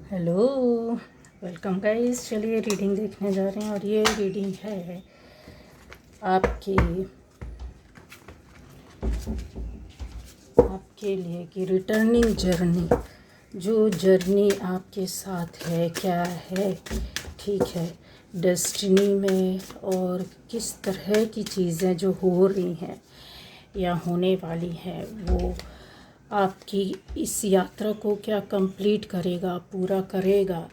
Hello, welcome guys. चलिए reading देखने जा रहे हैं और ये रीडिंग है आपकी आपके लिए कि रिटर्निंग जर्नी, जो जर्नी आपके साथ है क्या है, ठीक है, डेस्टिनी में, और किस तरह की चीज़ें जो हो रही हैं या होने वाली हैं वो आपकी इस यात्रा को क्या कंप्लीट करेगा, पूरा करेगा।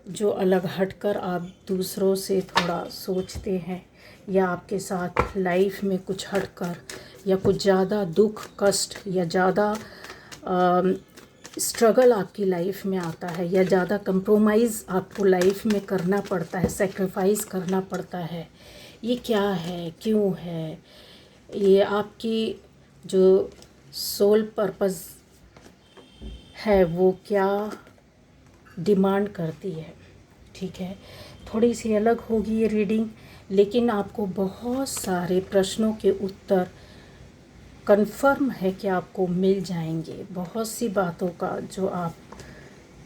जो अलग हटकर आप दूसरों से थोड़ा सोचते हैं या आपके साथ लाइफ में कुछ हटकर या कुछ ज़्यादा दुख कष्ट या ज़्यादा स्ट्रगल आपकी लाइफ में आता है या ज़्यादा कंप्रोमाइज़ आपको लाइफ में करना पड़ता है, सेक्रीफाइस करना पड़ता है, ये क्या है, क्यों है, ये आपकी जो सोल पर्पस है वो क्या डिमांड करती है। ठीक है, थोड़ी सी अलग होगी ये रीडिंग, लेकिन आपको बहुत सारे प्रश्नों के उत्तर कंफर्म है कि आपको मिल जाएंगे। बहुत सी बातों का जो आप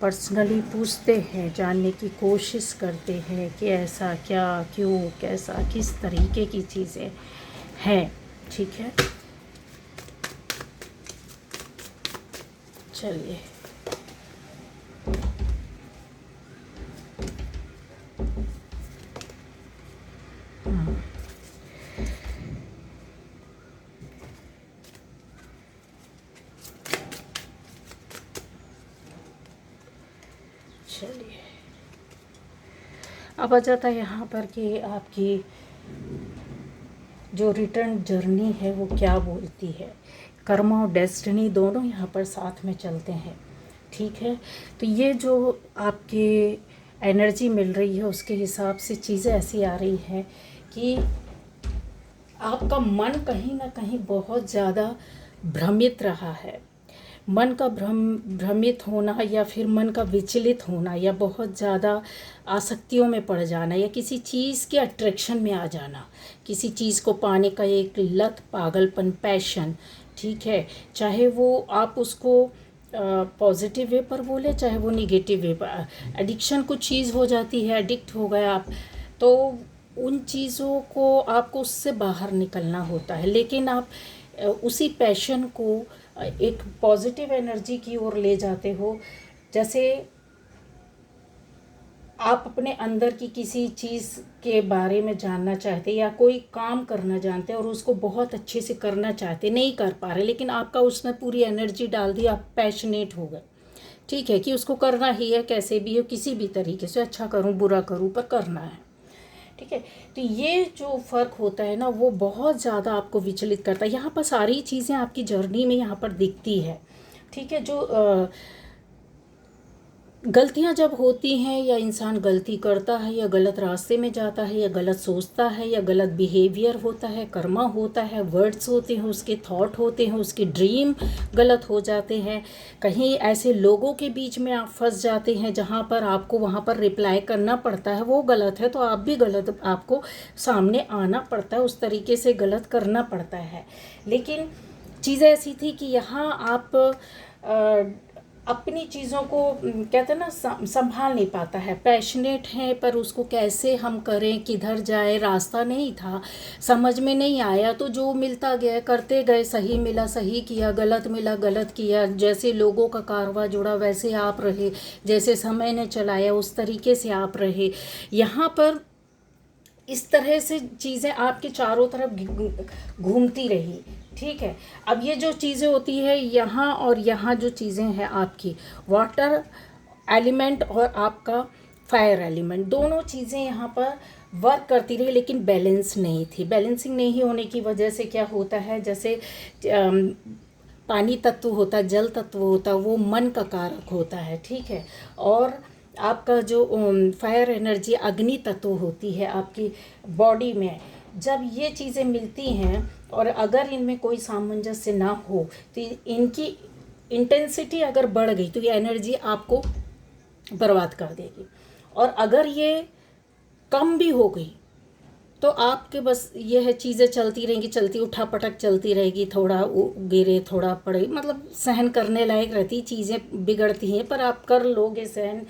पर्सनली पूछते हैं, जानने की कोशिश करते हैं कि ऐसा क्या, क्यों, कैसा, किस तरीके की चीज़ें हैं। ठीक है, चलिए चलिए अब आ जाता है यहाँ पर कि आपकी जो रिटर्न जर्नी है वो क्या बोलती है। कर्मा और डेस्टिनी दोनों यहाँ पर साथ में चलते हैं। ठीक है, तो ये जो आपके एनर्जी मिल रही है उसके हिसाब से चीज़ें ऐसी आ रही हैं कि आपका मन कहीं ना कहीं बहुत ज़्यादा भ्रमित रहा है। मन का भ्रमित होना या फिर मन का विचलित होना या बहुत ज़्यादा आसक्तियों में पड़ जाना या किसी चीज़ के अट्रैक्शन में आ जाना, किसी चीज़ को पाने का एक लत, पागलपन, पैशन। ठीक है, चाहे वो आप उसको पॉजिटिव वे पर बोले चाहे वो निगेटिव वे पर। एडिक्शन कुछ चीज़ हो जाती है, एडिक्ट हो गए आप, तो उन चीज़ों को आपको उससे बाहर निकलना होता है। लेकिन आप उसी पैशन को एक पॉजिटिव एनर्जी की ओर ले जाते हो। जैसे आप अपने अंदर की किसी चीज़ के बारे में जानना चाहते या कोई काम करना जानते और उसको बहुत अच्छे से करना चाहते, नहीं कर पा रहे, लेकिन आपका उसमें पूरी एनर्जी डाल दी, आप पैशनेट हो गए। ठीक है, कि उसको करना ही है, कैसे भी हो, किसी भी तरीके से, अच्छा करूं बुरा करूं पर करना है। ठीक है, तो ये जो फ़र्क होता है ना वो बहुत ज़्यादा आपको विचलित करता है। यहाँ पर सारी चीज़ें आपकी जर्नी में यहाँ पर दिखती है। ठीक है, जो गलतियाँ जब होती हैं या इंसान गलती करता है या गलत रास्ते में जाता है या गलत सोचता है या गलत बिहेवियर होता है, कर्मा होता है, वर्ड्स होते हैं, उसके थॉट होते हैं, उसके ड्रीम गलत हो जाते हैं, कहीं ऐसे लोगों के बीच में आप फंस जाते हैं जहाँ पर आपको वहाँ पर रिप्लाई करना पड़ता है, वो गलत है तो आप भी गलत, आपको सामने आना पड़ता है, उस तरीके से गलत करना पड़ता है। लेकिन चीज़ ऐसी थी कि यहाँ आप अपनी चीज़ों को कहते हैं ना संभाल नहीं पाता है, पैशनेट है पर उसको कैसे हम करें, किधर जाए, रास्ता नहीं था, समझ में नहीं आया, तो जो मिलता गया करते गए, सही मिला सही किया, गलत मिला गलत किया, जैसे लोगों का कारवा जुड़ा वैसे आप रहे, जैसे समय ने चलाया उस तरीके से आप रहे। यहाँ पर इस तरह से चीज़ें आपके चारों तरफ घूमती रही। ठीक है, अब ये जो चीज़ें होती है यहाँ और यहाँ, जो चीज़ें हैं आपकी वाटर एलिमेंट और आपका फायर एलिमेंट, दोनों चीज़ें यहाँ पर वर्क करती रही, लेकिन बैलेंस नहीं थी। बैलेंसिंग नहीं होने की वजह से क्या होता है, जैसे पानी तत्व होता है, जल तत्व होता है, वो मन का कारक होता है। ठीक है, और आपका जो फायर एनर्जी अग्नि तत्व होती है आपकी बॉडी में, जब ये चीज़ें मिलती हैं और अगर इनमें कोई सामंजस्य ना हो तो इनकी इंटेंसिटी अगर बढ़ गई तो ये एनर्जी आपको बर्बाद कर देगी, और अगर ये कम भी हो गई तो आपके बस ये है, चीज़ें चलती रहेंगी, चलती उठा पटक चलती रहेगी, थोड़ा गिरे थोड़ा पड़े, मतलब सहन करने लायक रहती, चीज़ें बिगड़ती हैं पर आप कर लोगे सहन,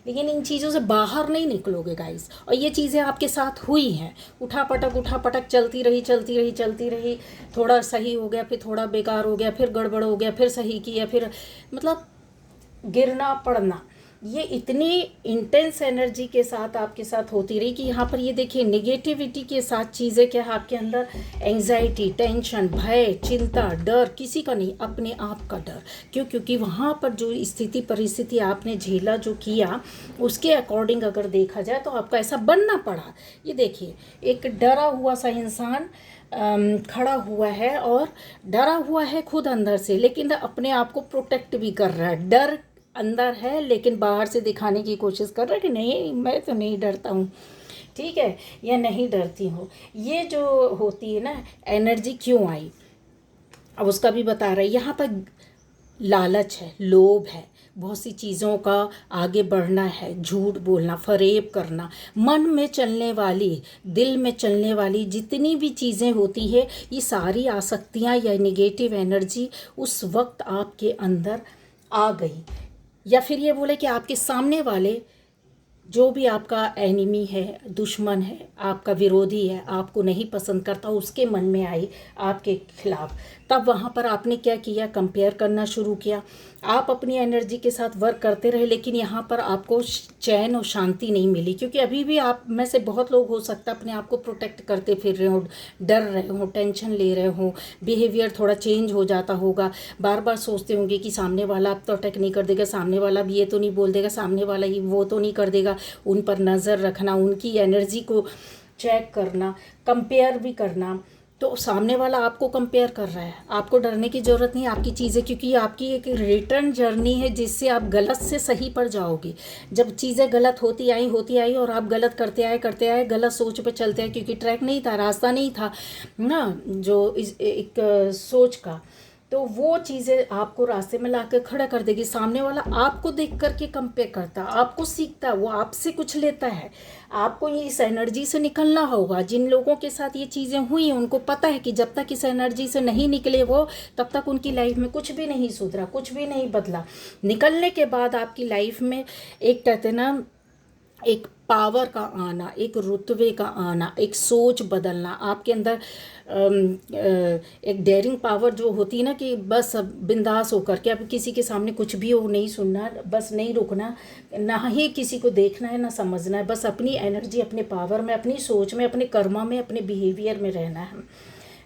लेकिन इन चीज़ों से बाहर नहीं निकलोगे गाइस। और ये चीज़ें आपके साथ हुई हैं, उठा पटक चलती रही चलती रही चलती रही, थोड़ा सही हो गया, फिर थोड़ा बेकार हो गया, फिर गड़बड़ हो गया, फिर सही किया, फिर मतलब गिरना पड़ना, ये इतनी इंटेंस एनर्जी के साथ आपके साथ होती रही कि यहाँ पर ये देखिए नेगेटिविटी के साथ चीज़ें क्या है आपके अंदर, एंजाइटी, टेंशन, भय, चिंता, डर, किसी का नहीं, अपने आप का डर। क्यों? क्योंकि वहाँ पर जो स्थिति परिस्थिति आपने झेला, जो किया, उसके अकॉर्डिंग अगर देखा जाए तो आपको ऐसा बनना पड़ा। ये देखिए एक डरा हुआ सा इंसान खड़ा हुआ है और डरा हुआ है खुद अंदर से, लेकिन अपने आप को प्रोटेक्ट भी कर रहा है। डर अंदर है लेकिन बाहर से दिखाने की कोशिश कर रहा है कि नहीं मैं तो नहीं डरता हूँ, ठीक है, या नहीं डरती हूँ। ये जो होती है ना एनर्जी, क्यों आई अब उसका भी बता रहा है। यहाँ पर लालच है, लोभ है, बहुत सी चीज़ों का आगे बढ़ना है, झूठ बोलना, फरेब करना, मन में चलने वाली, दिल में चलने वाली जितनी भी चीज़ें होती है, ये सारी आसक्तियाँ या नेगेटिव एनर्जी उस वक्त आपके अंदर आ गई। या फिर ये बोले कि आपके सामने वाले जो भी आपका एनिमी है, दुश्मन है, आपका विरोधी है, आपको नहीं पसंद करता, उसके मन में आई आपके खिलाफ, तब वहाँ पर आपने क्या किया, कंपेयर करना शुरू किया। आप अपनी एनर्जी के साथ वर्क करते रहे, लेकिन यहाँ पर आपको चैन और शांति नहीं मिली, क्योंकि अभी भी आप में से बहुत लोग हो सकता है अपने आप को प्रोटेक्ट करते फिर रहे हो, डर रहे हो, टेंशन ले रहे हो, बिहेवियर थोड़ा चेंज हो जाता होगा, बार बार सोचते होंगे कि सामने वाला अब तो अटैक नहीं कर देगा, सामने वाला भी ये तो नहीं बोल देगा, सामने वाला ही वो तो नहीं कर देगा। उन पर नज़र रखना, उनकी एनर्जी को चेक करना, कंपेयर भी करना। तो सामने वाला आपको कंपेयर कर रहा है, आपको डरने की ज़रूरत नहीं, आपकी चीज़ें, क्योंकि आपकी एक रिटर्न जर्नी है जिससे आप गलत से सही पर जाओगे। जब चीज़ें गलत होती आई और आप गलत करते आए, गलत सोच पे चलते आए, क्योंकि ट्रैक नहीं था, रास्ता नहीं था ना जो एक सोच का, तो वो चीज़ें आपको रास्ते में ला कर खड़ा कर देगी। सामने वाला आपको देख करके कंपेयर करता, आपको सीखता है, वो आपसे कुछ लेता है। आपको ये इस एनर्जी से निकलना होगा। जिन लोगों के साथ ये चीज़ें हुई उनको पता है कि जब तक इस एनर्जी से नहीं निकले वो, तब तक उनकी लाइफ में कुछ भी नहीं सुधरा, कुछ भी नहीं बदला। निकलने के बाद आपकी लाइफ में एक कहते हैं ना, एक पावर का आना, एक रुतबे का आना, एक सोच बदलना आपके अंदर, एक डेयरिंग पावर जो होती है ना कि बस अब बिंदास होकर के अब किसी के सामने कुछ भी हो नहीं सुनना, बस नहीं रुकना, ना ही किसी को देखना है ना समझना है, बस अपनी एनर्जी, अपने पावर में, अपनी सोच में, अपने कर्मा में, अपने बिहेवियर में रहना है।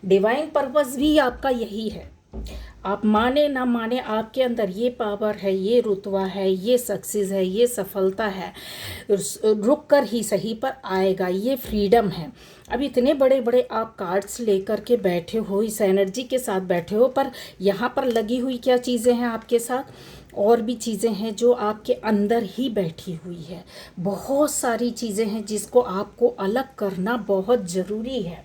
डिवाइन पर्पस भी आपका यही है। आप माने ना माने, आपके अंदर ये पावर है, ये रुतबा है, ये सक्सेस है, ये सफलता है, रुक कर ही सही पर आएगा, ये फ्रीडम है। अब इतने बड़े बड़े आप कार्ड्स लेकर के बैठे हो, इस एनर्जी के साथ बैठे हो, पर यहाँ पर लगी हुई क्या चीज़ें हैं आपके साथ, और भी चीज़ें हैं जो आपके अंदर ही बैठी हुई है। बहुत सारी चीज़ें हैं जिसको आपको अलग करना बहुत ज़रूरी है,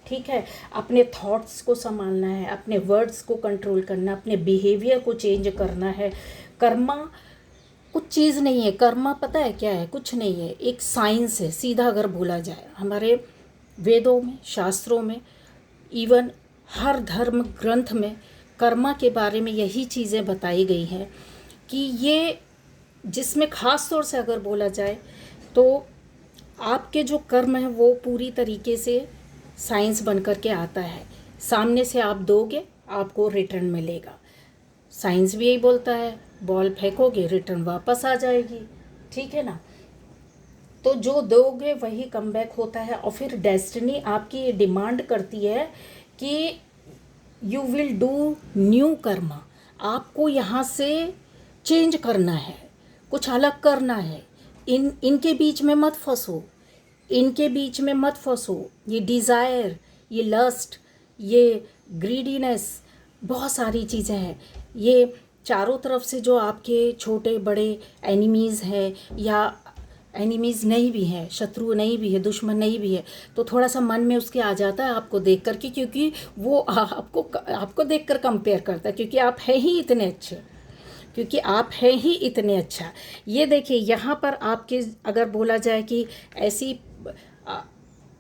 ठीक है। अपने थॉट्स को संभालना है, अपने वर्ड्स को कंट्रोल करना, अपने बिहेवियर को चेंज करना है। कर्मा कुछ चीज़ नहीं है, कर्मा पता है क्या है, कुछ नहीं है, एक साइंस है सीधा अगर बोला जाए। हमारे वेदों में, शास्त्रों में, इवन हर धर्म ग्रंथ में कर्मा के बारे में यही चीज़ें बताई गई हैं कि ये, जिसमें ख़ास तौर से अगर बोला जाए तो आपके जो कर्म है वो पूरी तरीके से साइंस बन कर के आता है। सामने से आप दोगे, आपको रिटर्न मिलेगा। साइंस भी यही बोलता है, बॉल फेंकोगे रिटर्न वापस आ जाएगी, ठीक है ना। तो जो दोगे वही कमबैक होता है। और फिर डेस्टिनी आपकी ये डिमांड करती है कि you will do new Karma, आपको यहाँ से चेंज करना है, कुछ अलग करना है। इनके बीच में मत फंसो, इनके बीच में मत फंसो। ये डिज़ायर, ये लस्ट, ये ग्रीडीनेस, बहुत सारी चीज़ें हैं। ये चारों तरफ से जो आपके छोटे बड़े एनिमीज़ हैं, या एनिमीज़ नहीं भी हैं, शत्रु नहीं भी है, दुश्मन नहीं भी है, तो थोड़ा सा मन में उसके आ जाता है आपको देख कर के, क्योंकि वो आपको देख कर कंपेयर करता है, क्योंकि आप हैं ही इतने अच्छे, क्योंकि आप हैं ही इतने अच्छा। ये देखिए यहाँ पर आपके, अगर बोला जाए कि ऐसी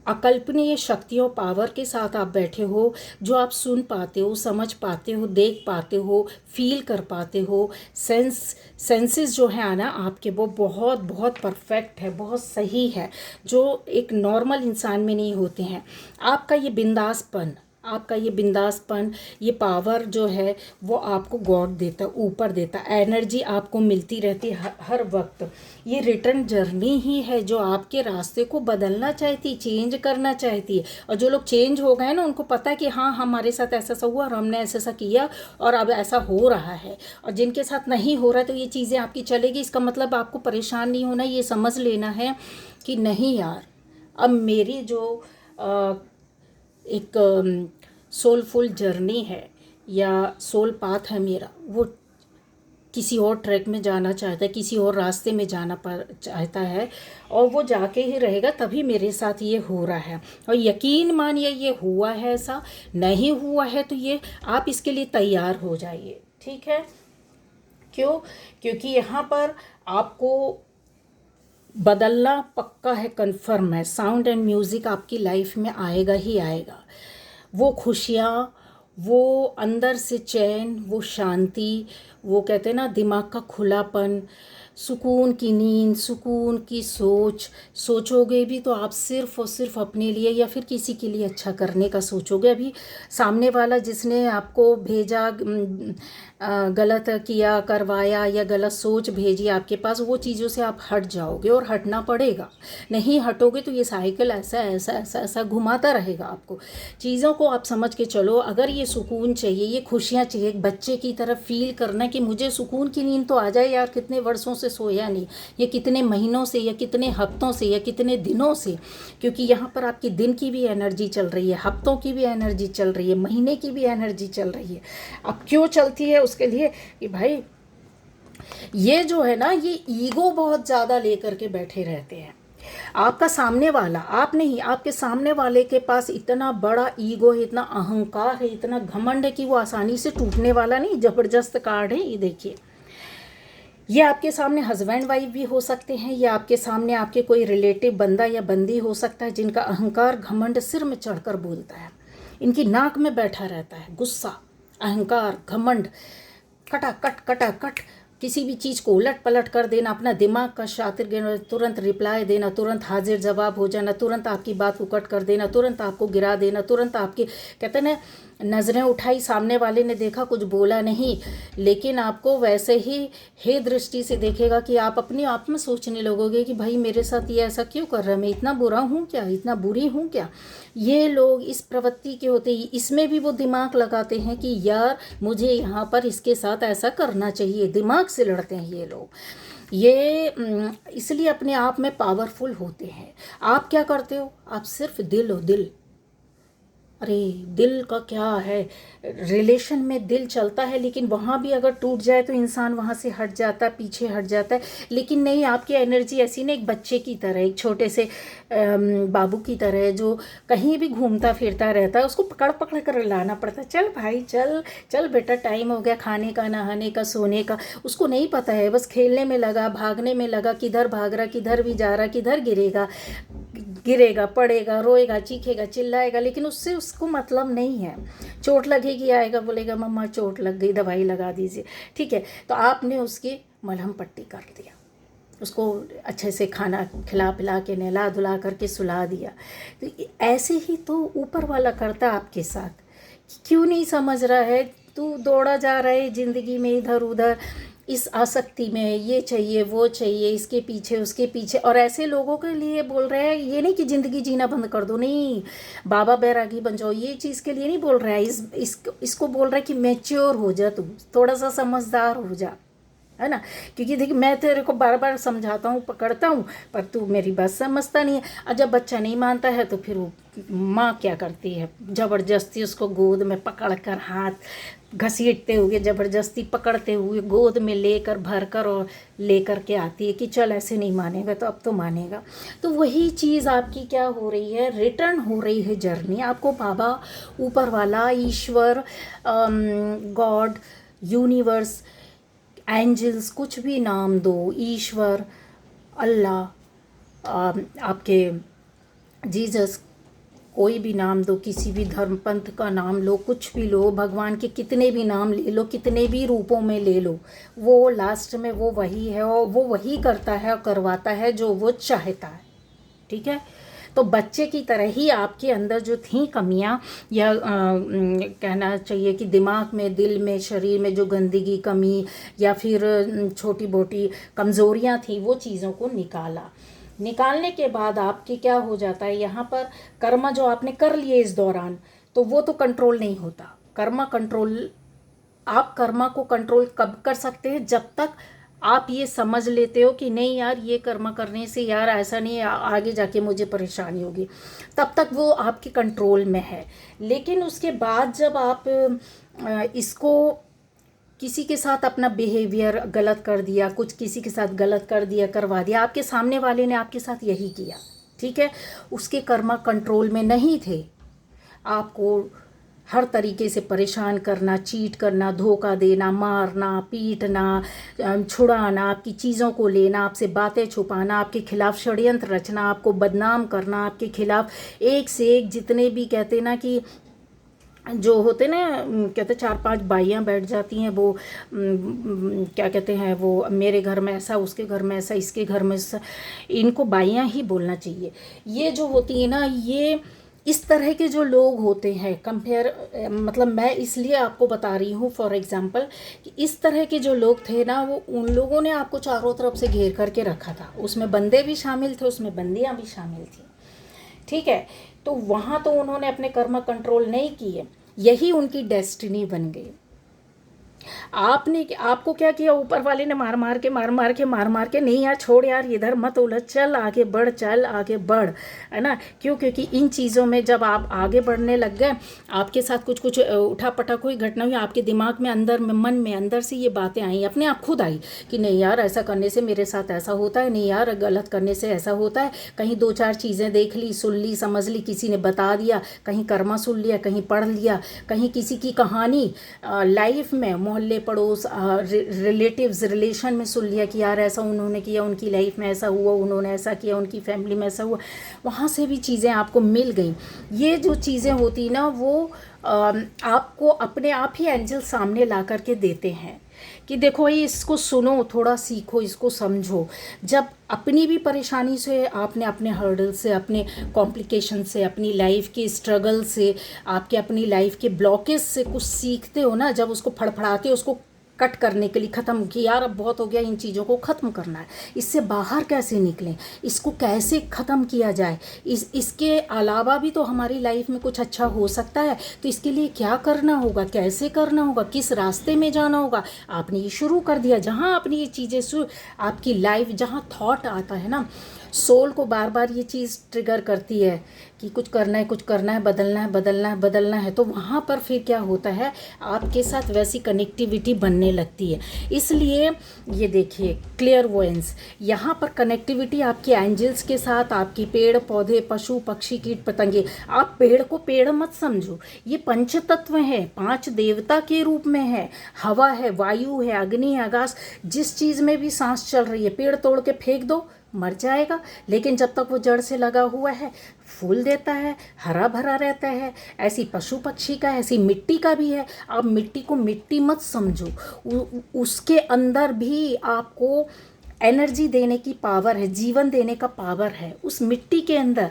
अकल्पनीय शक्तियों पावर के साथ आप बैठे हो, जो आप सुन पाते हो, समझ पाते हो, देख पाते हो, फील कर पाते हो। सेंसेस जो है ना आपके, वो बहुत बहुत परफेक्ट है, बहुत सही है, जो एक नॉर्मल इंसान में नहीं होते हैं। आपका ये बिंदासपन, आपका ये बिंदासपन, ये पावर जो है वो आपको गॉड देता, ऊपर देता, एनर्जी आपको मिलती रहती है हर वक्त। ये रिटर्न जर्नी ही है जो आपके रास्ते को बदलना चाहती, चेंज करना चाहती है। और जो लोग चेंज हो गए ना, उनको पता है कि हाँ हमारे साथ ऐसा ऐसा हुआ और हमने ऐसा ऐसा किया और अब ऐसा हो रहा है। और जिनके साथ नहीं हो रहा है तो ये चीज़ें आपकी चलेगी, इसका मतलब आपको परेशान नहीं होना, ये समझ लेना है कि नहीं यार, अब मेरी जो एक सोलफुल जर्नी है या सोल पाथ है मेरा, वो किसी और ट्रैक में जाना चाहता है, किसी और रास्ते में जाना चाहता है, और वो जाके ही रहेगा, तभी मेरे साथ ये हो रहा है। और यकीन मानिए ये हुआ है, ऐसा नहीं हुआ है तो ये आप इसके लिए तैयार हो जाइए, ठीक है। क्यों? क्योंकि यहाँ पर आपको बदलना पक्का है, कन्फर्म है। साउंड एंड म्यूज़िक आपकी लाइफ में आएगा ही आएगा। वो खुशियाँ, वो अंदर से चैन, वो शांति, वो कहते हैं ना दिमाग का खुलापन, सुकून की नींद, सुकून की सोच। सोचोगे भी तो आप सिर्फ़ और सिर्फ अपने लिए या फिर किसी के लिए अच्छा करने का सोचोगे। अभी सामने वाला जिसने आपको भेजा, गलत किया, करवाया या गलत सोच भेजी आपके पास, वो चीज़ों से आप हट जाओगे और हटना पड़ेगा। नहीं हटोगे तो ये साइकिल ऐसा ऐसा ऐसा ऐसा घुमाता रहेगा आपको। चीज़ों को आप समझ के चलो। अगर ये सुकून चाहिए, ये खुशियाँ चाहिए, एक बच्चे की तरह फील करना कि मुझे सुकून की नींद तो आ जाए यार, कितने वर्षों से सोया नहीं, या कितने महीनों से, या कितने हफ्तों से, या कितने दिनों से। क्योंकि यहाँ पर आपकी दिन की भी एनर्जी चल रही है, हफ्तों की भी एनर्जी चल रही है, महीने की भी एनर्जी चल रही है। अब क्यों चलती है? उसके लिए कि भाई ये जो है ना, ये ईगो बहुत ज़्यादा लेकर के बैठे रहते हैं। आपका सामने वाला, आप नहीं, आपके सामने वाले के पास इतना बड़ा ईगो है, इतना अहंकार है, इतना घमंड है कि वो आसानी से टूटने वाला नहीं, ज़बरदस्त कार्ड है। ये देखिए, ये आपके सामने हस्बैंड वाइफ भी हो सकते हैं, या आपके सामने आपके कोई रिलेटिव बंदा या बंदी हो सकता है, जिनका अहंकार घमंड सिर में चढ़कर बोलता है, इनकी नाक में बैठा रहता है गुस्सा, अहंकार, घमंड, कटाकट कटाकट, किसी भी चीज़ को उलट पलट कर देना, अपना दिमाग का शातिर, तुरंत रिप्लाई देना, तुरंत हाजिर जवाब हो जाना, तुरंत आपकी बात को कट कर देना, तुरंत आपको गिरा देना, तुरंत आपके, कहते हैं ना, नज़रें उठाई, सामने वाले ने देखा, कुछ बोला नहीं, लेकिन आपको वैसे ही हे दृष्टि से देखेगा कि आप अपने आप में सोचने लगोगे कि भाई मेरे साथ ये ऐसा क्यों कर रहा है, मैं इतना बुरा हूँ क्या, इतना बुरी हूँ क्या। ये लोग इस प्रवृत्ति के होते ही, इसमें भी वो दिमाग लगाते हैं कि यार मुझे यहाँ पर इसके साथ ऐसा करना चाहिए, दिमाग से लड़ते हैं ये लोग। ये इसलिए अपने आप में पावरफुल होते हैं। आप क्या करते हो? आप सिर्फ दिल हो, दिल। अरे दिल का क्या है, रिलेशन में दिल चलता है, लेकिन वहाँ भी अगर टूट जाए तो इंसान वहाँ से हट जाता है, पीछे हट जाता है। लेकिन नहीं, आपकी एनर्जी ऐसी ना, एक बच्चे की तरह, एक छोटे से बाबू की तरह है, जो कहीं भी घूमता फिरता रहता है, उसको पकड़ पकड़ कर लाना पड़ता है। चल भाई चल, चल बेटा, टाइम हो गया खाने का, नहाने का, सोने का। उसको नहीं पता है, बस खेलने में लगा, भागने में लगा, किधर भाग रहा, किधर भी जा रहा, किधर गिरेगा, गिरेगा, पड़ेगा, रोएगा, चीखेगा, चिल्लाएगा, लेकिन उससे उसको मतलब नहीं है। चोट लगेगी, आएगा, बोलेगा मम्मा चोट लग गई, दवाई लगा दीजिए, ठीक है। तो आपने उसकी मलहम पट्टी कर दिया, उसको अच्छे से खाना खिला पिला के, नहला धुला करके सुला दिया। तो ऐसे ही तो ऊपर वाला करता आपके साथ। क्यों नहीं समझ रहा है? तू दौड़ा जा रहा है ज़िंदगी में इधर उधर, इस आसक्ति में, ये चाहिए वो चाहिए, इसके पीछे उसके पीछे। और ऐसे लोगों के लिए बोल रहे हैं, ये नहीं कि ज़िंदगी जीना बंद कर दो, नहीं, बाबा बैरागी बन जाओ, ये चीज़ के लिए नहीं बोल रहा है। इसको बोल रहा है कि मैच्योर हो जा, तू थोड़ा सा समझदार हो जा, है ना। क्योंकि देखिए, मैं तेरे को बार बार समझाता हूँ, पकड़ता हूँ, पर तू मेरी बात समझता नहीं है। और जब बच्चा नहीं मानता है तो फिर वो माँ क्या करती है, ज़बरदस्ती उसको गोद में पकड़ कर, हाथ घसीटते हुए, ज़बरदस्ती पकड़ते हुए गोद में लेकर, भर कर और लेकर के आती है कि चल ऐसे नहीं मानेगा तो अब तो मानेगा। तो वही चीज़ आपकी क्या हो रही है, रिटर्न हो रही है जर्नी। आपको बाबा, ऊपर वाला, ईश्वर, गॉड, यूनिवर्स, एंजल्स, कुछ भी नाम दो, ईश्वर, अल्लाह, आपके जीसस, कोई भी नाम दो, किसी भी धर्म पंथ का नाम लो, कुछ भी लो, भगवान के कितने भी नाम ले लो, कितने भी रूपों में ले लो, वो लास्ट में वो वही है और वो वही करता है और करवाता है जो वो चाहता है। ठीक है, तो बच्चे की तरह ही आपके अंदर जो थी कमियां, या कहना चाहिए कि दिमाग में, दिल में, शरीर में जो गंदगी, कमी या फिर छोटी मोटी कमज़ोरियां थी, वो चीज़ों को निकाला। निकालने के बाद आपके क्या हो जाता है, यहाँ पर कर्म जो आपने कर लिए इस दौरान, तो वो तो कंट्रोल नहीं होता। कर्म कंट्रोल, आप कर्मा को कंट्रोल कब कर सकते हैं, जब तक आप ये समझ लेते हो कि नहीं यार, ये कर्म करने से यार ऐसा नहीं, आगे जाके मुझे परेशानी होगी, तब तक वो आपके कंट्रोल में है। लेकिन उसके बाद जब आप इसको किसी के साथ अपना बिहेवियर गलत कर दिया, कुछ किसी के साथ गलत कर दिया, करवा दिया, आपके सामने वाले ने आपके साथ यही किया, ठीक है, उसके कर्म कंट्रोल में नहीं थे, आपको हर तरीके से परेशान करना, चीट करना, धोखा देना, मारना, पीटना, छुड़ाना, आपकी चीज़ों को लेना, आपसे बातें छुपाना, आपके खिलाफ षड्यंत्र रचना, आपको बदनाम करना, आपके खिलाफ एक से एक जितने भी कहते ना कि जो होते ना, कहते 4-5 बाइयाँ बैठ जाती हैं, वो क्या कहते हैं, वो मेरे घर में ऐसा, उसके घर में ऐसा, इसके घर में ऐसा, इनको बाइयाँ ही बोलना चाहिए। ये जो होती है ना, ये इस तरह के जो लोग होते हैं, कंपेयर मतलब मैं इसलिए आपको बता रही हूँ फॉर एग्जांपल कि इस तरह के जो लोग थे ना, वो उन लोगों ने आपको चारों तरफ से घेर करके रखा था। उसमें बंदे भी शामिल थे, उसमें बंदियाँ भी शामिल थी। ठीक है, तो वहाँ तो उन्होंने अपने कर्म कंट्रोल नहीं किए, यही उनकी डेस्टिनी बन गई। आपको क्या किया, ऊपर वाले ने मार मार के नहीं यार छोड़ यार, इधर मत उलझ, चल आगे बढ़, चल आगे बढ़, है ना। क्यों? क्योंकि इन चीज़ों में जब आप आगे बढ़ने लग गए, आपके साथ कुछ कुछ उठा पटक हुई, घटना हुई, आपके दिमाग में, अंदर में, मन में अंदर से ये बातें आई, अपने आप खुद आई कि नहीं यार, ऐसा करने से मेरे साथ ऐसा होता है, नहीं यार, गलत करने से ऐसा होता है। कहीं 2-4 चीज़ें देख ली, सुन ली, समझ ली, किसी ने बता दिया, कहीं कर्मा सुन लिया, कहीं पढ़ लिया, कहीं किसी की कहानी लाइफ में, मोहल्ले पड़ोस, रिलेटिव्स, रिलेशन में सुन लिया कि यार ऐसा उन्होंने किया, उनकी लाइफ में ऐसा हुआ, उन्होंने ऐसा किया, उनकी फैमिली में ऐसा हुआ, वहाँ से भी चीज़ें आपको मिल गई। ये जो चीज़ें होती ना, वो आपको अपने आप ही एंजल सामने ला करके देते हैं कि देखो ये, इसको सुनो, थोड़ा सीखो, इसको समझो। जब अपनी भी परेशानी से, आपने अपने हर्डल से, अपने कॉम्प्लिकेशन से, अपनी लाइफ के स्ट्रगल से, आपके अपनी लाइफ के ब्लॉकेज से कुछ सीखते हो ना, जब उसको फड़फड़ाते हो, उसको कट करने के लिए, ख़त्म कि यार अब बहुत हो गया, इन चीज़ों को ख़त्म करना है, इससे बाहर कैसे निकलें, इसको कैसे ख़त्म किया जाए, इसके अलावा भी तो हमारी लाइफ में कुछ अच्छा हो सकता है, तो इसके लिए क्या करना होगा, कैसे करना होगा, किस रास्ते में जाना होगा, आपने ये शुरू कर दिया। जहाँ आपने ये चीज़ें आपकी लाइफ, जहाँ थॉट आता है ना, सोल को बार बार ये चीज़ ट्रिगर करती है कि कुछ करना है, कुछ करना है, बदलना है, बदलना है, बदलना है, तो वहाँ पर फिर क्या होता है, आपके साथ वैसी कनेक्टिविटी बनने लगती है। इसलिए ये देखिए, क्लियरवॉयंस, यहाँ पर कनेक्टिविटी आपके एंजल्स के साथ, आपकी पेड़ पौधे, पशु पक्षी, कीट पतंगे। आप पेड़ को पेड़ मत समझो, ये पंच तत्व है, 5 देवता के रूप में है, हवा है, वायु है, अग्नि है, आकाश। जिस चीज़ में भी सांस चल रही है, पेड़ तोड़ के फेंक दो, मर जाएगा, लेकिन जब तक वो जड़ से लगा हुआ है, फूल देता है, हरा भरा रहता है। ऐसी पशु पक्षी का, ऐसी मिट्टी का भी है। आप मिट्टी को मिट्टी मत समझो, उसके अंदर भी आपको एनर्जी देने की पावर है, जीवन देने का पावर है उस मिट्टी के अंदर,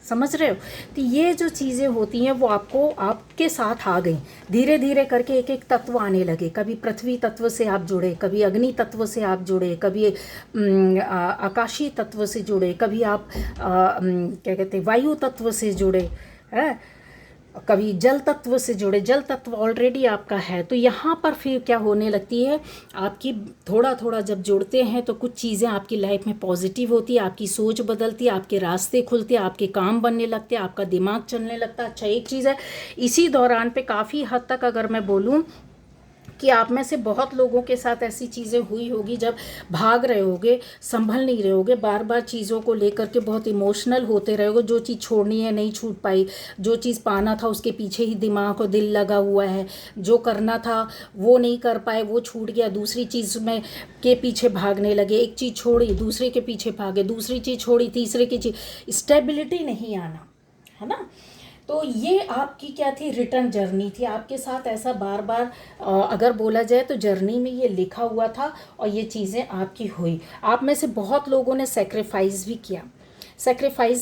समझ रहे हो। तो ये जो चीज़ें होती हैं वो आपके साथ आ गई, धीरे धीरे करके एक एक तत्व आने लगे। कभी पृथ्वी तत्व से आप जुड़े, कभी अग्नि तत्व से आप जुड़े, कभी आकाशीय तत्व से जुड़े, कभी आप क्या कहते हैं, वायु तत्व से जुड़े हैं, कभी जल तत्व से जुड़े। जल तत्व ऑलरेडी आपका है, तो यहाँ पर फिर क्या होने लगती है, आपकी थोड़ा थोड़ा जब जुड़ते हैं तो कुछ चीज़ें आपकी लाइफ में पॉजिटिव होती है, आपकी सोच बदलती है, आपके रास्ते खुलते हैं, आपके काम बनने लगते हैं, आपका दिमाग चलने लगता है। अच्छा, एक चीज़ है, इसी दौरान पे काफ़ी हद तक अगर मैं बोलूँ कि आप में से बहुत लोगों के साथ ऐसी चीज़ें हुई होगी, जब भाग रहे होगे, संभल नहीं रहे होगे, बार बार चीज़ों को लेकर के बहुत इमोशनल होते रहोगे, जो चीज़ छोड़नी है नहीं छूट पाई, जो चीज़ पाना था उसके पीछे ही दिमाग और दिल लगा हुआ है, जो करना था वो नहीं कर पाए, वो छूट गया, दूसरी चीज़ में के पीछे भागने लगे, एक चीज़ छोड़ी दूसरे के पीछे भागे, दूसरी चीज़ छोड़ी तीसरे की चीज़, स्टेबिलिटी नहीं आना। है ना। तो ये आपकी क्या थी, रिटर्न जर्नी थी आपके साथ। ऐसा बार बार अगर बोला जाए तो जर्नी में ये लिखा हुआ था और ये चीज़ें आपकी हुई। आप में से बहुत लोगों ने सेक्रीफाइस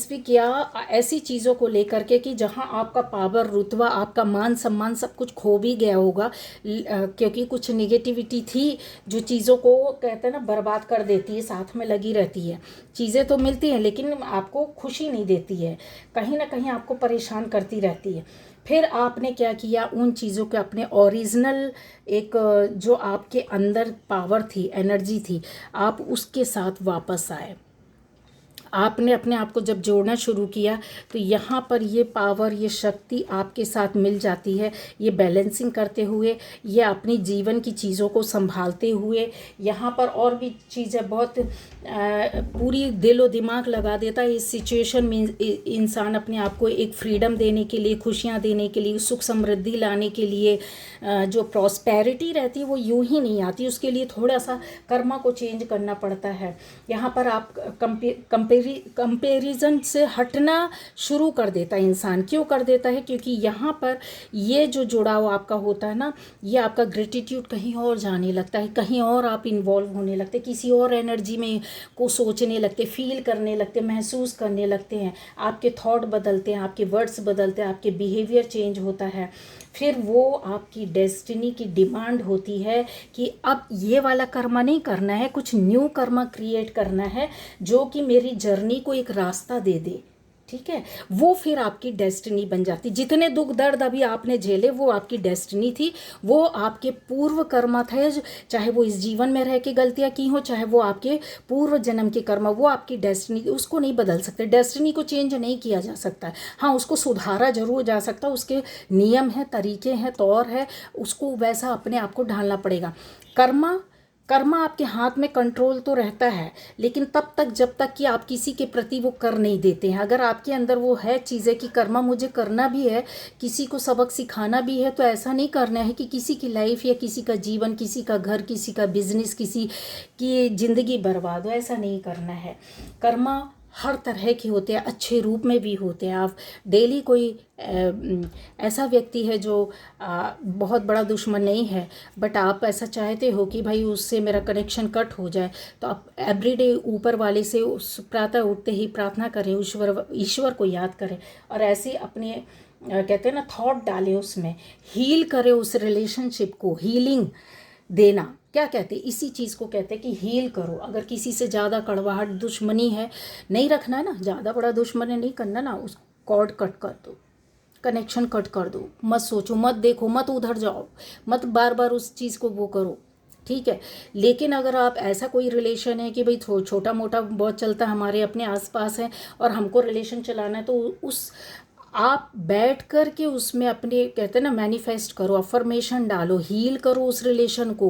भी किया ऐसी चीज़ों को लेकर के कि जहां आपका पावर, रुतबा, आपका मान सम्मान सब कुछ खो भी गया होगा, क्योंकि कुछ निगेटिविटी थी जो चीज़ों को कहते हैं ना बर्बाद कर देती है, साथ में लगी रहती है। चीज़ें तो मिलती हैं लेकिन आपको खुशी नहीं देती है, कहीं ना कहीं आपको परेशान करती रहती है। फिर आपने क्या किया, उन चीज़ों के अपने ओरिजिनल एक जो आपके अंदर पावर थी, एनर्जी थी, आप उसके साथ वापस आए। आपने अपने आप को जब जोड़ना शुरू किया तो यहाँ पर ये पावर, ये शक्ति आपके साथ मिल जाती है। ये बैलेंसिंग करते हुए, ये अपनी जीवन की चीज़ों को संभालते हुए, यहाँ पर और भी चीज़ें बहुत पूरी दिल और दिमाग लगा देता है। इस सिचुएशन में इंसान अपने आप को एक फ्रीडम देने के लिए, खुशियाँ देने के लिए, सुख समृद्धि लाने के लिए, जो प्रॉस्पेरिटी रहती है वो यूं ही नहीं आती, उसके लिए थोड़ा सा कर्मा को चेंज करना पड़ता है। यहाँ पर आप कंपेरिजन से हटना शुरू कर देता है इंसान। क्यों कर देता है? क्योंकि यहाँ पर ये जो जुड़ाव आपका होता है ना, ये आपका ग्रेटिट्यूड कहीं और जाने लगता है, कहीं और आप इन्वॉल्व होने लगते, किसी और एनर्जी में को सोचने लगते, फील करने लगते, महसूस करने लगते हैं। आपके थॉट बदलते हैं, आपके वर्ड्स बदलते हैं, आपके बिहेवियर चेंज होता है। फिर वो आपकी डेस्टिनी की डिमांड होती है कि अब ये वाला कर्मा नहीं करना है, कुछ न्यू कर्मा क्रिएट करना है जो कि मेरी जर्नी को एक रास्ता दे दे। ठीक है, वो फिर आपकी डेस्टिनी बन जाती। जितने दुख दर्द अभी आपने झेले वो आपकी डेस्टिनी थी, वो आपके पूर्व कर्मा थे, चाहे वो इस जीवन में रह के गलतियां की हो, चाहे वो आपके पूर्व जन्म के कर्मा, वो आपकी डेस्टिनी, उसको नहीं बदल सकते। डेस्टिनी को चेंज नहीं किया जा सकता। हाँ, उसको सुधारा जरूर जा सकता, उसके नियम हैं, तरीके हैं, तौर है, उसको वैसा अपने आप को ढालना पड़ेगा। कर्मा आपके हाथ में कंट्रोल तो रहता है, लेकिन तब तक जब तक कि आप किसी के प्रति वो कर नहीं देते हैं। अगर आपके अंदर वो है चीज़ें कि कर्मा मुझे करना भी है, किसी को सबक सिखाना भी है, तो ऐसा नहीं करना है कि किसी की लाइफ या किसी का जीवन, किसी का घर, किसी का बिजनेस, किसी की ज़िंदगी बर्बाद हो, ऐसा नहीं करना है। कर्मा हर तरह के होते हैं, अच्छे रूप में भी होते हैं। आप डेली कोई ऐसा व्यक्ति है जो बहुत बड़ा दुश्मन नहीं है, बट आप ऐसा चाहते हो कि भाई उससे मेरा कनेक्शन कट हो जाए, तो आप एवरीडे ऊपर वाले से उस प्रातः उठते ही प्रार्थना करें, ईश्वर को याद करें और ऐसे अपने कहते हैं ना थॉट डालें, उसमें हील करें उस रिलेशनशिप को, हीलिंग देना। क्या कहते हैं, इसी चीज़ को कहते हैं कि हील करो। अगर किसी से ज़्यादा कड़वाहट, दुश्मनी है, नहीं रखना है ना, ज़्यादा बड़ा दुश्मन है नहीं करना ना, उस कॉर्ड कट कर दो, कनेक्शन कट कर दो। मत सोचो, मत देखो, मत उधर जाओ, मत बार बार उस चीज़ को वो करो। ठीक है, लेकिन अगर आप ऐसा कोई रिलेशन है कि भाई छोटा मोटा बहुत चलता है, हमारे अपने आसपास है और हमको रिलेशन चलाना है, तो उस आप बैठ कर के उसमें अपने कहते हैं ना मैनिफेस्ट करो, अफर्मेशन डालो, हील करो उस रिलेशन को,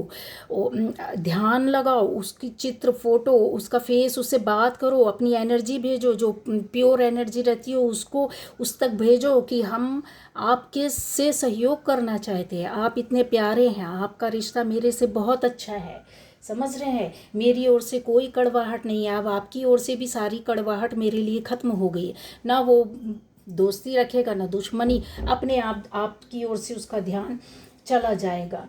ध्यान लगाओ, उसकी चित्र, फोटो, उसका फेस, उससे बात करो, अपनी एनर्जी भेजो, जो प्योर एनर्जी रहती है उसको उस तक भेजो कि हम आपके से सहयोग करना चाहते हैं, आप इतने प्यारे हैं, आपका रिश्ता मेरे से बहुत अच्छा है। समझ रहे हैं, मेरी ओर से कोई कड़वाहट नहीं है, अब आपकी ओर से भी सारी कड़वाहट मेरे लिए ख़त्म हो गई है। ना वो दोस्ती रखेगा ना दुश्मनी, अपने आप आपकी ओर से उसका ध्यान चला जाएगा।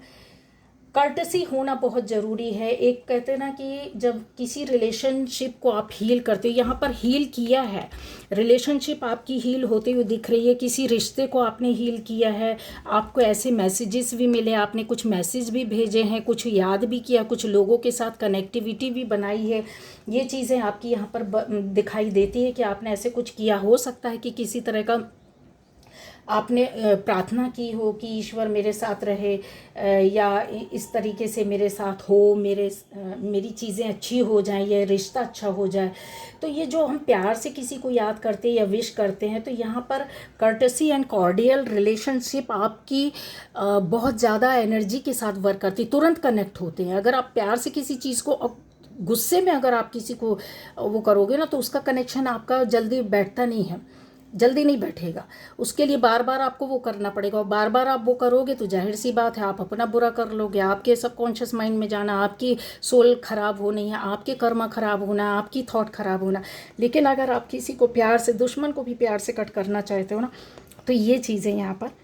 कर्टसी होना बहुत ज़रूरी है। एक कहते हैं ना कि जब किसी रिलेशनशिप को आप हील करते हो, यहाँ पर हील किया है, रिलेशनशिप आपकी हील होते हुए दिख रही है, किसी रिश्ते को आपने हील किया है, आपको ऐसे मैसेजेस भी मिले, आपने कुछ मैसेज भी भेजे हैं, कुछ याद भी किया, कुछ लोगों के साथ कनेक्टिविटी भी बनाई है। ये चीज़ें आपकी यहाँ पर दिखाई देती है कि आपने ऐसे कुछ किया। हो सकता है कि किसी तरह का आपने प्रार्थना की हो कि ईश्वर मेरे साथ रहे, या इस तरीके से मेरे साथ हो, मेरी चीज़ें अच्छी हो जाएं, या रिश्ता अच्छा हो जाए। तो ये जो हम प्यार से किसी को याद करते हैं या विश करते हैं, तो यहाँ पर कर्टसी एंड कॉर्डियल रिलेशनशिप आपकी बहुत ज़्यादा एनर्जी के साथ वर्क करती, तुरंत कनेक्ट होते हैं। अगर आप प्यार से किसी चीज़ को, गुस्से में अगर आप किसी को वो करोगे ना, तो उसका कनेक्शन आपका जल्दी बैठता नहीं है। जल्दी नहीं बैठेगा। उसके लिए बार बार आपको वो करना पड़ेगा, और बार बार आप वो करोगे तो जाहिर सी बात है आप अपना बुरा कर लोगे। आपके सबकॉन्शियस माइंड में जाना, आपकी सोल खराब होनी है, आपके कर्म खराब होना, आपकी थॉट खराब होना। लेकिन अगर आप किसी को प्यार से, दुश्मन को भी प्यार से कट करना चाहते हो ना, तो ये चीज़ें यहाँ पर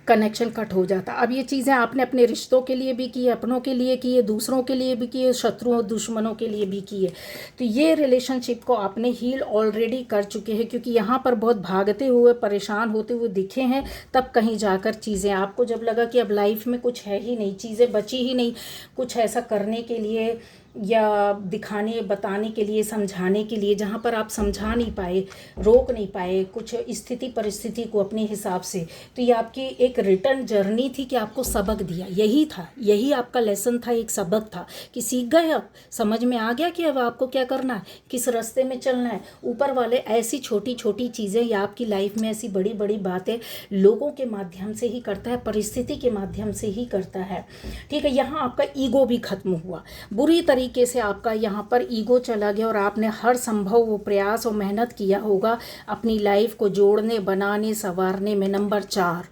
कनेक्शन कट हो जाता। अब ये चीज़ें आपने अपने रिश्तों के लिए भी की है, अपनों के लिए की है, दूसरों के लिए भी की है, शत्रुओं दुश्मनों के लिए भी की है। तो ये रिलेशनशिप को आपने हील ऑलरेडी कर चुके हैं, क्योंकि यहाँ पर बहुत भागते हुए, परेशान होते हुए दिखे हैं। तब कहीं जाकर चीज़ें, आपको जब लगा कि अब लाइफ में कुछ है ही नहीं, चीज़ें बची ही नहीं कुछ ऐसा करने के लिए या दिखाने, बताने के लिए, समझाने के लिए, जहाँ पर आप समझा नहीं पाए, रोक नहीं पाए कुछ स्थिति परिस्थिति को अपने हिसाब से। तो ये आपकी एक रिटर्न जर्नी थी कि आपको सबक दिया, यही था, यही आपका लेसन था, एक सबक था कि सीख गए, अब समझ में आ गया कि अब आपको क्या करना है, किस रास्ते में चलना है। ऊपर वाले ऐसी छोटी छोटी चीज़ें या आपकी लाइफ में ऐसी बड़ी बड़ी बातें लोगों के माध्यम से ही करता है, परिस्थिति के माध्यम से ही करता है। ठीक है, यहाँ आपका ईगो भी खत्म हुआ, बुरी तरीके से आपका यहाँ पर ईगो चला गया, और आपने हर संभव वो प्रयास और मेहनत किया होगा अपनी लाइफ को जोड़ने, बनाने, संवारने में। नंबर 4,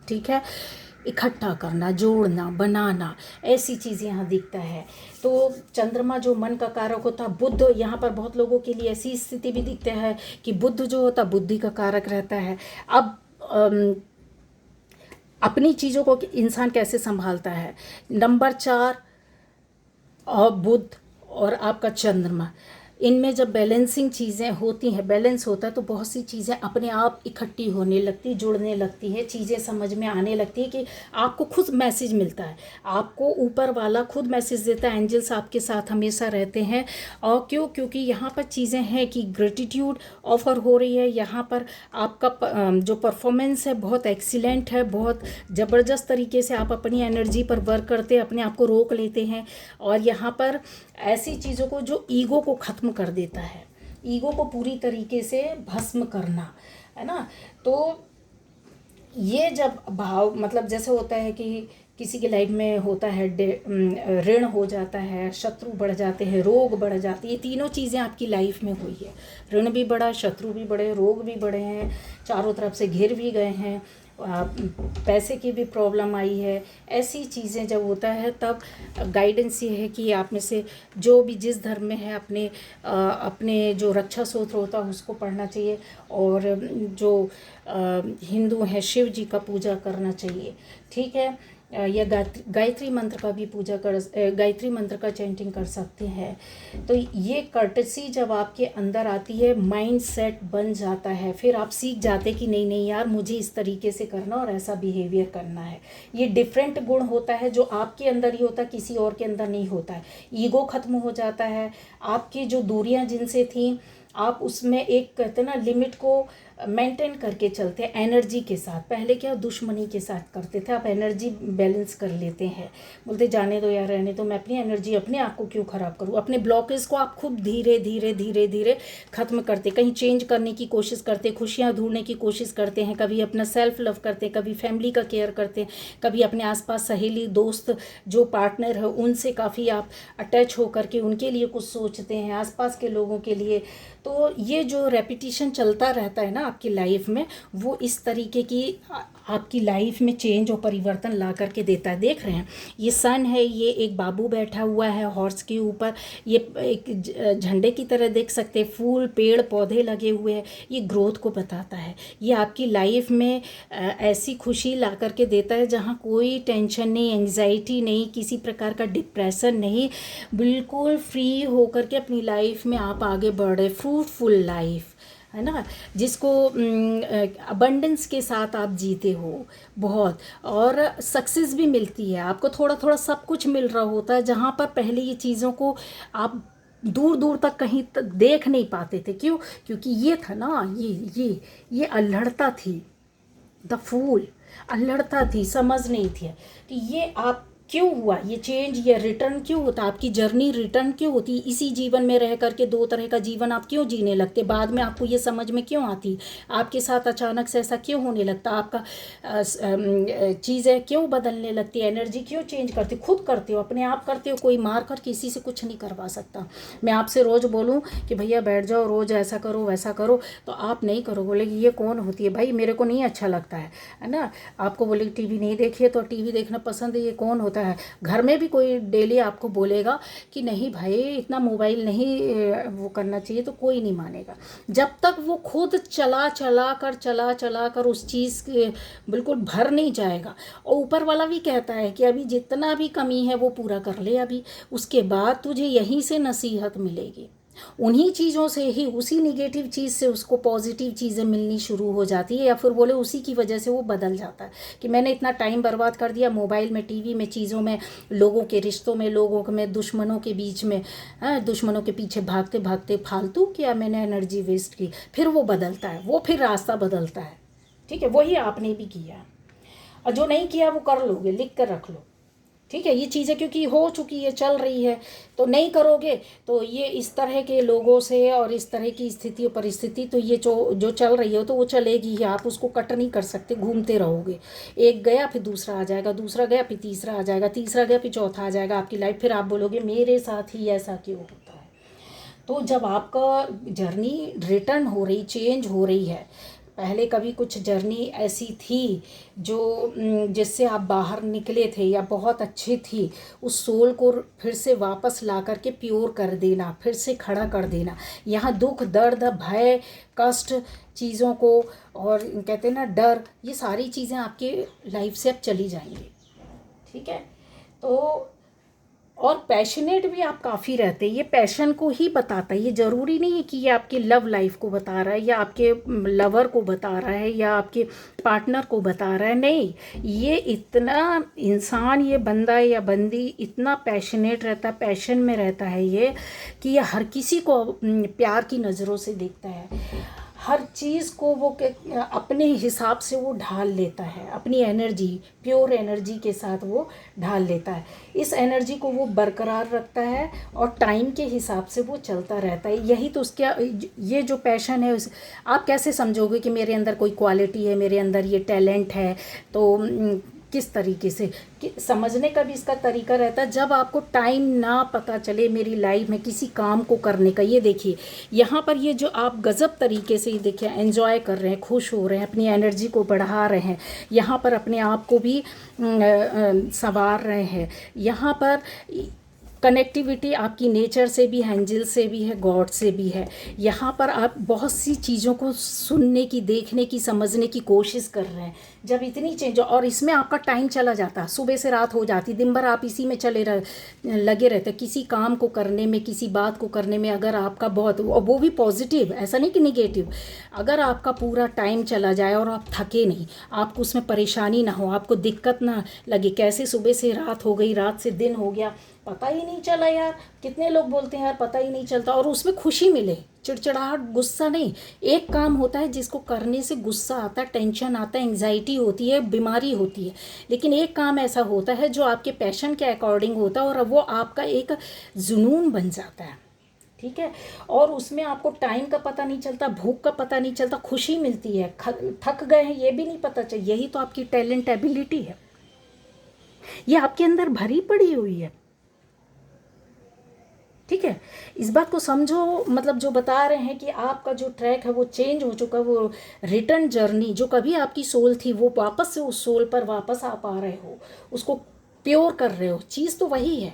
ठीक है, इकट्ठा करना, जोड़ना, बनाना, ऐसी चीज़ यहाँ दिखता है। तो चंद्रमा जो मन का कारक होता, बुध, यहाँ पर बहुत लोगों के लिए ऐसी स्थिति भी दिखते हैं कि बुध जो होता बुद्धि का कारक रहता है। अब अपनी चीज़ों को इंसान कैसे संभालता है। नंबर 4 और बुध और आपका चंद्रमा, इनमें जब बैलेंसिंग चीज़ें होती हैं, बैलेंस होता है, तो बहुत सी चीज़ें अपने आप इकट्ठी होने लगती, जुड़ने लगती है, चीज़ें समझ में आने लगती है कि आपको खुद मैसेज मिलता है, आपको ऊपर वाला खुद मैसेज देता है। एंजल्स आपके साथ हमेशा रहते हैं। और क्यों? क्योंकि यहाँ पर चीज़ें हैं कि ग्रेटिट्यूड ऑफर हो रही है, यहाँ पर आपका जो परफॉर्मेंस है बहुत एक्सीलेंट है, बहुत ज़बरदस्त तरीके से आप अपनी एनर्जी पर वर्क करते हैं, अपने आप को रोक लेते हैं। और यहाँ पर ऐसी चीज़ों को जो ईगो को ख़त्म कर देता है, ईगो को पूरी तरीके से भस्म करना, है ना। तो ये जब भाव, मतलब जैसे होता है कि किसी की लाइफ में होता है ऋण हो जाता है, शत्रु बढ़ जाते हैं, रोग बढ़ जाती है, ये तीनों चीज़ें आपकी लाइफ में हुई है। ऋण भी बढ़ा, शत्रु भी बढ़े, रोग भी बढ़े हैं, चारों तरफ से घिर भी गए हैं, पैसे की भी प्रॉब्लम आई है। ऐसी चीज़ें जब होता है तब गाइडेंस ये है कि आप में से जो भी जिस धर्म में है अपने जो रक्षा सूत्र होता है उसको पढ़ना चाहिए, और जो हिंदू हैं शिव जी का पूजा करना चाहिए। ठीक है, या गायत्री मंत्र का भी गायत्री मंत्र का चैंटिंग कर सकते हैं। तो ये कर्टसी जब आपके अंदर आती है, माइंड सेट बन जाता है, फिर आप सीख जाते कि नहीं नहीं यार, मुझे इस तरीके से करना और ऐसा बिहेवियर करना है। ये डिफरेंट गुण होता है जो आपके अंदर ही होता है, किसी और के अंदर नहीं होता है। ईगो खत्म हो जाता है, आपकी जो दूरियां जिनसे थी आप उसमें एक कहते ना लिमिट को मेंटेन करके चलते हैं एनर्जी के साथ। पहले क्या दुश्मनी के साथ करते थे, आप एनर्जी बैलेंस कर लेते हैं, बोलते जाने दो यार, रहने दो, मैं अपनी एनर्जी अपने आप को क्यों ख़राब करूँ। अपने ब्लॉकेज को आप खुद धीरे धीरे धीरे धीरे ख़त्म करते, कहीं चेंज करने की कोशिश करते, खुशियाँ ढूंढने की कोशिश करते हैं, कभी अपना सेल्फ लव करते हैं, कभी फैमिली का केयर करते हैं, कभी अपने आसपास सहेली दोस्त जो पार्टनर है उनसे काफ़ी आप अटैच होकर के उनके लिए कुछ सोचते हैं, आसपास के लोगों के लिए। तो ये जो रेपिटिशन चलता रहता है ना आपकी लाइफ में, वो इस तरीके की आपकी लाइफ में चेंज और परिवर्तन ला करके देता है। देख रहे हैं ये सन है, ये एक बाबू बैठा हुआ है हॉर्स के ऊपर, ये एक झंडे की तरह देख सकते हैं, फूल पेड़ पौधे लगे हुए हैं, ये ग्रोथ को बताता है। ये आपकी लाइफ में ऐसी खुशी ला करके देता है जहाँ कोई टेंशन नहीं, एंग्जाइटी नहीं, किसी प्रकार का डिप्रेशन नहीं, बिल्कुल फ्री होकर के अपनी लाइफ में आप आगे बढ़े, फ्रूटफुल लाइफ, है ना, जिसको अबंडेंस के साथ आप जीते हो बहुत, और सक्सेस भी मिलती है आपको, थोड़ा थोड़ा सब कुछ मिल रहा होता है, जहाँ पर पहले ये चीज़ों को आप दूर दूर तक कहीं तक देख नहीं पाते थे। क्यों? क्योंकि ये था ना, ये अल्हड़ता थी, द फूल, अल्हड़ता थी, समझ नहीं थी। तो ये आप क्यों हुआ ये चेंज, ये रिटर्न क्यों होता, आपकी जर्नी रिटर्न क्यों होती, इसी जीवन में रह करके दो तरह का जीवन आप क्यों जीने लगते, बाद में आपको ये समझ में क्यों आती, आपके साथ अचानक से ऐसा क्यों होने लगता, आपका चीज़ें क्यों बदलने लगती, एनर्जी क्यों चेंज करती, खुद करते हो, अपने आप करते हो, कोई मार कर किसी से कुछ नहीं करवा सकता। मैं आपसे रोज़ बोलूँ कि भैया बैठ जाओ, रोज़ ऐसा करो वैसा करो, तो आप नहीं करो, बोलेगी ये कौन होती है भाई, मेरे को नहीं अच्छा लगता है ना। आपको बोलेगी टीवी नहीं देखिए, तो टीवी देखना पसंद है, ये कौन होता है। घर में भी कोई डेली आपको बोलेगा कि नहीं भाई इतना मोबाइल नहीं वो करना चाहिए, तो कोई नहीं मानेगा। जब तक वो खुद चला कर उस चीज़ के बिल्कुल भर नहीं जाएगा, और ऊपर वाला भी कहता है कि अभी जितना भी कमी है वो पूरा कर ले अभी, उसके बाद तुझे यहीं से नसीहत मिलेगी। उन्हीं चीज़ों से ही, उसी निगेटिव चीज़ से उसको पॉजिटिव चीज़ें मिलनी शुरू हो जाती है, या फिर बोले उसी की वजह से वो बदल जाता है कि मैंने इतना टाइम बर्बाद कर दिया मोबाइल में, टीवी में, चीज़ों में, लोगों के रिश्तों में, लोगों में, दुश्मनों के बीच में, दुश्मनों के पीछे भागते भागते फालतू किया मैंने एनर्जी वेस्ट की। फिर वो बदलता है, वो फिर रास्ता बदलता है। ठीक है, वही आपने भी किया, और जो नहीं किया वो कर लोगे, लिख कर रख लो। ठीक है, ये चीज़ें क्योंकि हो चुकी है, चल रही है, तो नहीं करोगे तो ये इस तरह के लोगों से और इस तरह की स्थिति परिस्थिति, तो ये जो चल रही है तो वो चलेगी ही, आप उसको कट नहीं कर सकते, घूमते रहोगे। एक गया फिर दूसरा आ जाएगा, दूसरा गया फिर तीसरा आ जाएगा, तीसरा गया फिर चौथा आ जाएगा आपकी लाइफ, फिर आप बोलोगे मेरे साथ ही ऐसा क्यों होता है। तो जब आपका जर्नी रिटर्न हो रही, चेंज हो रही है, पहले कभी कुछ जर्नी ऐसी थी जो जिससे आप बाहर निकले थे या बहुत अच्छी थी, उस सोल को फिर से वापस ला करके प्योर कर देना, फिर से खड़ा कर देना। यहाँ दुख, दर्द, भय, कष्ट चीज़ों को, और कहते हैं ना डर, ये सारी चीज़ें आपके लाइफ से अब चली जाएंगी। ठीक है, तो और पैशनेट भी आप काफ़ी रहते हैं, ये पैशन को ही बताता है। ये ज़रूरी नहीं है कि ये आपकी लव लाइफ को बता रहा है, या आपके लवर को बता रहा है, या आपके पार्टनर को बता रहा है, नहीं। ये इतना इंसान, ये बंदा या बंदी इतना पैशनेट रहता है, पैशन में रहता है ये, कि ये हर किसी को प्यार की नज़रों से देखता है, हर चीज़ को वो अपने हिसाब से वो ढाल लेता है, अपनी एनर्जी, प्योर एनर्जी के साथ वो ढाल लेता है। इस एनर्जी को वो बरकरार रखता है और टाइम के हिसाब से वो चलता रहता है। यही तो उसका ये जो पैशन है, आप कैसे समझोगे कि मेरे अंदर कोई क्वालिटी है, मेरे अंदर ये टैलेंट है, तो किस तरीके से कि समझने का भी इसका तरीका रहता है। जब आपको टाइम ना पता चले मेरी लाइफ में किसी काम को करने का, ये देखिए यहाँ पर ये जो आप गज़ब तरीके से, देखिए एंजॉय कर रहे हैं, खुश हो रहे हैं, अपनी एनर्जी को बढ़ा रहे हैं, यहाँ पर अपने आप को भी संवार रहे हैं, यहाँ पर कनेक्टिविटी आपकी नेचर से भी, एंजल से भी है, गॉड से भी है। यहाँ पर आप बहुत सी चीज़ों को सुनने की, देखने की, समझने की कोशिश कर रहे हैं। जब इतनी चेंज, और इसमें आपका टाइम चला जाता, सुबह से रात हो जाती, दिन भर आप इसी में लगे रहते, किसी काम को करने में, किसी बात को करने में। अगर आपका बहुत, वो भी पॉजिटिव, ऐसा नहीं कि निगेटिव, अगर आपका पूरा टाइम चला जाए और आप थके नहीं, आपको उसमें परेशानी ना हो, आपको दिक्कत ना लगे, कैसे सुबह से रात हो गई, रात से दिन हो गया, पता ही नहीं चला यार। कितने लोग बोलते हैं यार पता ही नहीं चलता, और उसमें खुशी मिले, चिड़चिड़ाहट, गुस्सा नहीं। एक काम होता है जिसको करने से गुस्सा आता है, टेंशन आता है, एंग्जाइटी होती है, बीमारी होती है, लेकिन एक काम ऐसा होता है जो आपके पैशन के अकॉर्डिंग होता है, और वो आपका एक जुनून बन जाता है। ठीक है, और उसमें आपको टाइम का पता नहीं चलता, भूख का पता नहीं चलता, खुशी मिलती है, थक गए हैं ये भी नहीं पता चल। यही तो आपकी टैलेंट, एबिलिटी है, ये आपके अंदर भरी पड़ी हुई है। ठीक है, इस बात को समझो, मतलब जो बता रहे हैं कि आपका जो ट्रैक है वो चेंज हो चुका है, वो रिटर्न जर्नी जो कभी आपकी सोल थी, वो वापस से उस सोल पर वापस आ पा रहे हो, उसको प्योर कर रहे हो। चीज़ तो वही है,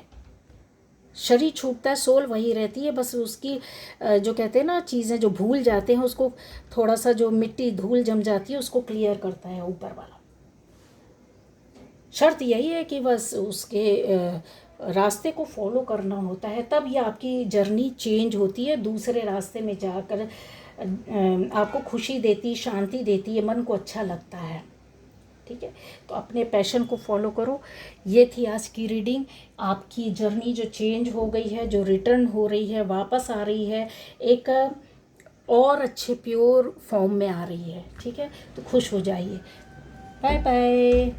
शरीर छूटता है, सोल वही रहती है, बस उसकी जो कहते हैं ना, चीज़ें जो भूल जाते हैं उसको, थोड़ा सा जो मिट्टी धूल जम जाती है उसको क्लियर करता है ऊपर वाला। शर्त यही है कि बस उसके रास्ते को फॉलो करना होता है, तब ये आपकी जर्नी चेंज होती है, दूसरे रास्ते में जाकर आपको खुशी देती, शांति देती है, मन को अच्छा लगता है। ठीक है, तो अपने पैशन को फॉलो करो। ये थी आज की रीडिंग। आपकी जर्नी जो चेंज हो गई है, जो रिटर्न हो रही है, वापस आ रही है, एक और अच्छे प्योर फॉर्म में आ रही है। ठीक है, तो खुश हो जाइए। Bye bye.